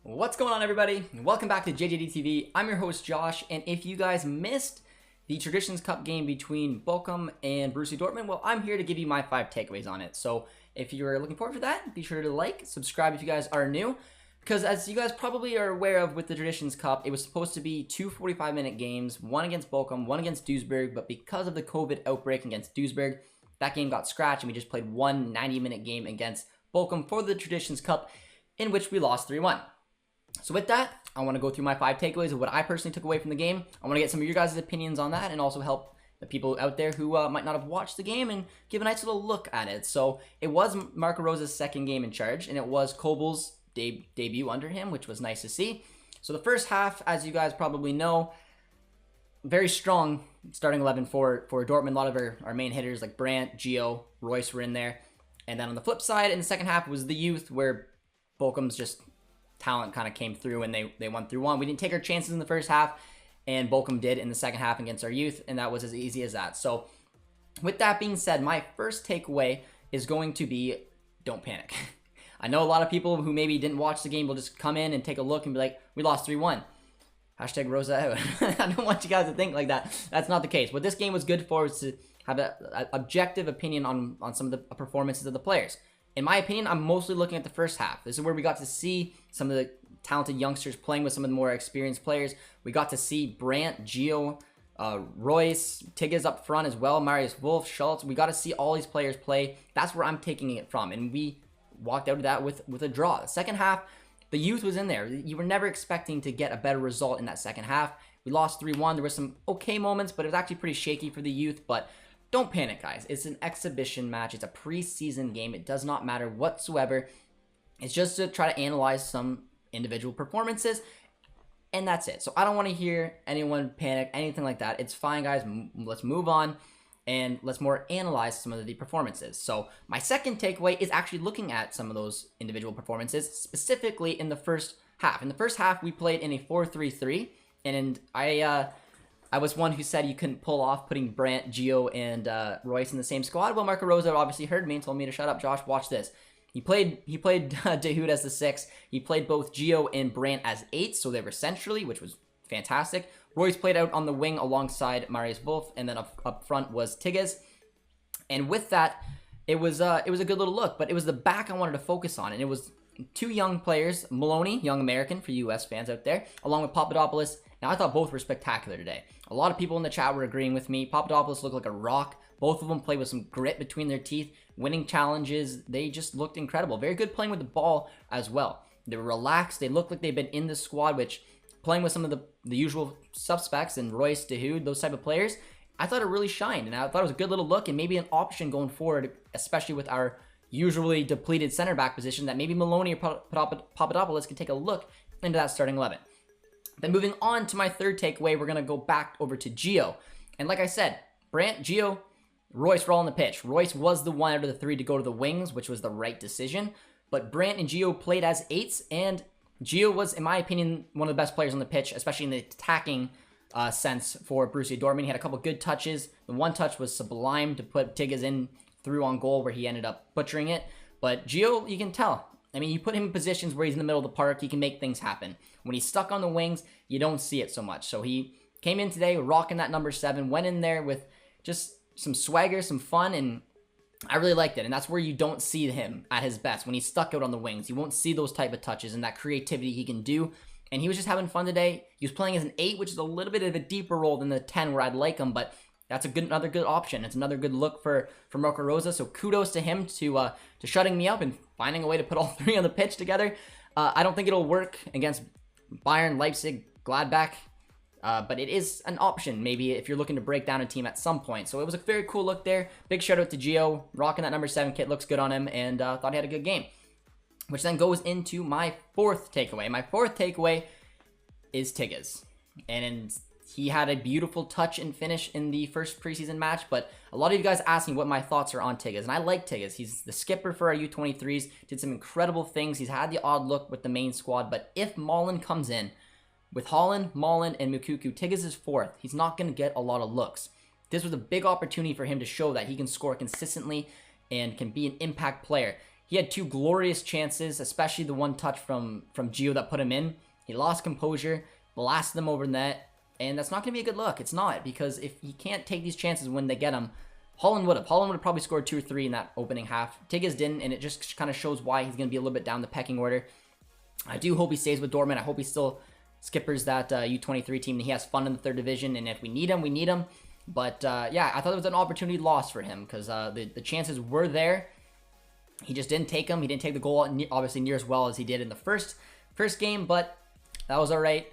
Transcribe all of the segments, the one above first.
What's going on, everybody? Welcome back to JJD TV. I'm your host Josh, and if you guys missed the Traditions Cup game between Bochum and Borussia Dortmund, well, I'm here to give you my 5 takeaways on it. So if you're looking forward to that, be sure to like, subscribe if you guys are new, because as you guys probably are aware of with the Traditions Cup, it was supposed to be 2 45-minute games, one against Bochum, one against Duisburg, but because of the COVID outbreak against Duisburg, that game got scratched, and we just played one 90-minute game against Bochum for the Traditions Cup, in which we lost 3-1. So with that, I want to go through my 5 takeaways of what I personally took away from the game. I want to get some of your guys' opinions on that and also help the people out there who might not have watched the game and give a nice little look at it. So it was Marco Rosa's second game in charge, and it was Kobel's debut under him, which was nice to see. So the first half, as you guys probably know, very strong starting 11 for Dortmund. A lot of our main hitters like Brandt, Gio, Royce were in there. And then on the flip side, in the second half, was the youth, where Bochum's just talent kind of came through and they won 3-1. We didn't take our chances in the first half, and Bochum did in the second half against our youth, and that was as easy as that. So with that being said, my first takeaway is going to be, don't panic. I know a lot of people who maybe didn't watch the game will just come in and take a look and be like, we lost 3-1. Hashtag Rosa out. I don't want you guys to think like that. That's not the case. What this game was good for is to have an objective opinion on some of the performances of the players. In my opinion, I'm mostly looking at the first half. This is where we got to see some of the talented youngsters playing with some of the more experienced players. We got to see Brandt, Gio, Royce, Tigges up front as well, Marius Wolf, Schultz. We got to see all these players play. That's where I'm taking it from, and we walked out of that with a draw. The second half, the youth was in there. You were never expecting to get a better result in that second half. We lost 3-1. There were some okay moments, but it was actually pretty shaky for the youth. But don't panic, guys. It's an exhibition match. It's a preseason game. It does not matter whatsoever. It's just to try to analyze some individual performances, and that's it. So I don't want to hear anyone panic, anything like that. It's fine, guys. Let's move on, and let's more analyze some of the performances. So my second takeaway is actually looking at some of those individual performances, specifically in the first half. In the first half, we played in a 4-3-3, and I was one who said you couldn't pull off putting Brandt, Gio, and Royce in the same squad. Well, Marco Rosa obviously heard me and told me to shut up. Josh, watch this. He played Dahoud as the 6. He played both Gio and Brandt as 8, so they were centrally, which was fantastic. Royce played out on the wing alongside Marius Wolf, and then up front was Tigges. And with that, it was a good little look, but it was the back I wanted to focus on, and it was 2 young players, Maloney, young American for US fans out there, along with Papadopoulos. Now, I thought both were spectacular today. A lot of people in the chat were agreeing with me. Papadopoulos looked like a rock. Both of them played with some grit between their teeth, winning challenges. They just looked incredible. Very good playing with the ball as well. They were relaxed. They looked like they've been in the squad, which playing with some of the usual suspects and Royce, Dahoud, those type of players, I thought it really shined. And I thought it was a good little look and maybe an option going forward, especially with our usually depleted center back position, that maybe Maloney or Papadopoulos can take a look into that starting 11. Then moving on to my third takeaway, we're going to go back over to Gio. And like I said, Brandt, Gio, Royce were all on the pitch. Royce was the one out of the 3 to go to the wings, which was the right decision. But Brandt and Gio played as 8s, and Gio was, in my opinion, one of the best players on the pitch, especially in the attacking sense for Borussia Dortmund. He had a couple good touches. The one touch was sublime to put Tigges in through on goal, where he ended up butchering it. But Gio, you can tell. I mean, you put him in positions where he's in the middle of the park, he can make things happen. When he's stuck on the wings, you don't see it so much. So he came in today rocking that number 7, went in there with just some swagger, some fun, and I really liked it. And that's where you don't see him at his best, when he's stuck out on the wings. You won't see those type of touches and that creativity he can do. And he was just having fun today. He was playing as an 8, which is a little bit of a deeper role than the 10 where I'd like him, but that's another good option. It's another good look for Marco Rosa. So kudos to him to shutting me up and finding a way to put all 3 on the pitch together. I don't think it'll work against Bayern, Leipzig, Gladbach, but it is an option maybe if you're looking to break down a team at some point. So it was a very cool look there. Big shout out to Gio, rocking that number 7 kit. Looks good on him, and thought he had a good game. Which then goes into my 4th takeaway. My 4th takeaway is Tigges. And he had a beautiful touch and finish in the first preseason match, but a lot of you guys asked me what my thoughts are on Tigges, and I like Tigges. He's the skipper for our U23s, did some incredible things. He's had the odd look with the main squad, but if Malen comes in, with Holland, Malen, and Mukuku, Tigges is 4th. He's not going to get a lot of looks. This was a big opportunity for him to show that he can score consistently and can be an impact player. He had 2 glorious chances, especially the one touch from Gio that put him in. He lost composure, blasted them over the net, and that's not going to be a good look. It's not, because if he can't take these chances when they get them, Holland would have. Holland would have probably scored 2 or 3 in that opening half. Tigges didn't, and it just kind of shows why he's going to be a little bit down the pecking order. I do hope he stays with Dortmund. I hope he still skippers that U23 team, and he has fun in the 3rd division, and if we need him, we need him. But yeah, I thought it was an opportunity lost for him, because the chances were there. He just didn't take them. He didn't take the goal, obviously, near as well as he did in the first game, but that was all right.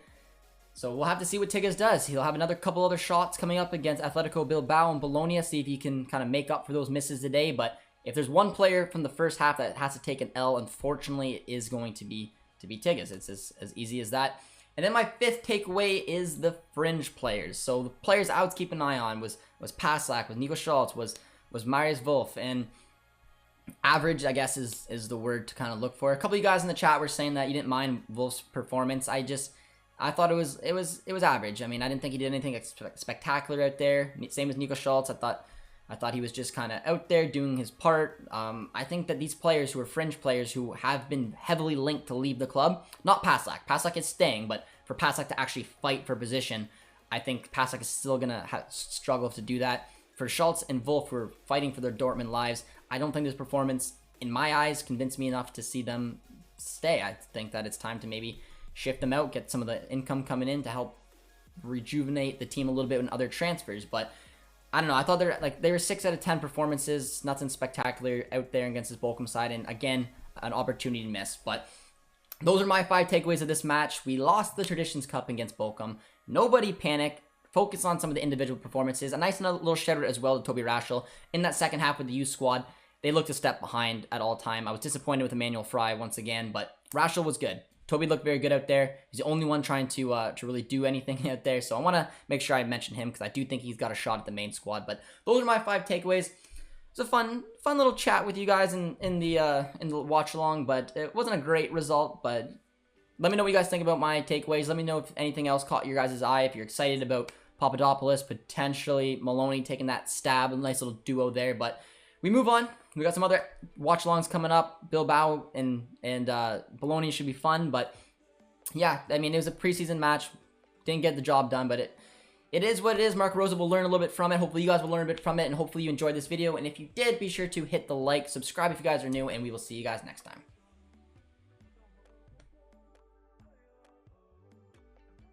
So we'll have to see what Tigges does. He'll have another couple other shots coming up against Atletico Bilbao and Bologna, see if he can kind of make up for those misses today. But if there's one player from the first half that has to take an L, unfortunately, it is going to be Tigges. It's as easy as that. And then my 5th takeaway is the fringe players. So the players I would keep an eye on was Paslak, was Nico Schultz, was Marius Wolf, and average, I guess, is the word to kind of look for. A couple of you guys in the chat were saying that you didn't mind Wolf's performance. I thought it was average. I mean, I didn't think he did anything spectacular out there. Same as Nico Schultz. I thought he was just kind of out there doing his part. I think that these players who are fringe players who have been heavily linked to leave the club, not Paslak. Paslak is staying, but for Paslak to actually fight for position, I think Paslak is still going to struggle to do that. For Schultz and Wolf, who are fighting for their Dortmund lives, I don't think this performance, in my eyes, convinced me enough to see them stay. I think that it's time to maybe shift them out, get some of the income coming in to help rejuvenate the team a little bit in other transfers. But I don't know. I thought they were 6 out of 10 performances, nothing spectacular out there against this Bochum side, and again, an opportunity to miss. But those are my 5 takeaways of this match. We lost the Traditions Cup against Bochum. Nobody panic. Focus on some of the individual performances. A nice little shout out as well to Toby Raschel. In that second half with the youth squad, they looked a step behind at all time. I was disappointed with Emmanuel Fry once again, but Raschel was good. Toby looked very good out there. He's the only one trying to really do anything out there, so I want to make sure I mention him because I do think he's got a shot at the main squad. But those are my 5 takeaways. It's a fun little chat with you guys in the watch along, but it wasn't a great result. But let me know what you guys think about my takeaways. Let me know if anything else caught your guys' eye. If you're excited about Papadopoulos, potentially Maloney taking that stab, a nice little duo there. But we move on. We got some other watch-alongs coming up. Bilbao and Bologna should be fun. But yeah, I mean, it was a preseason match. Didn't get the job done, but it is what it is. Mark Rosa will learn a little bit from it. Hopefully you guys will learn a bit from it, and hopefully you enjoyed this video. And if you did, be sure to hit the like, subscribe if you guys are new, and we will see you guys next time.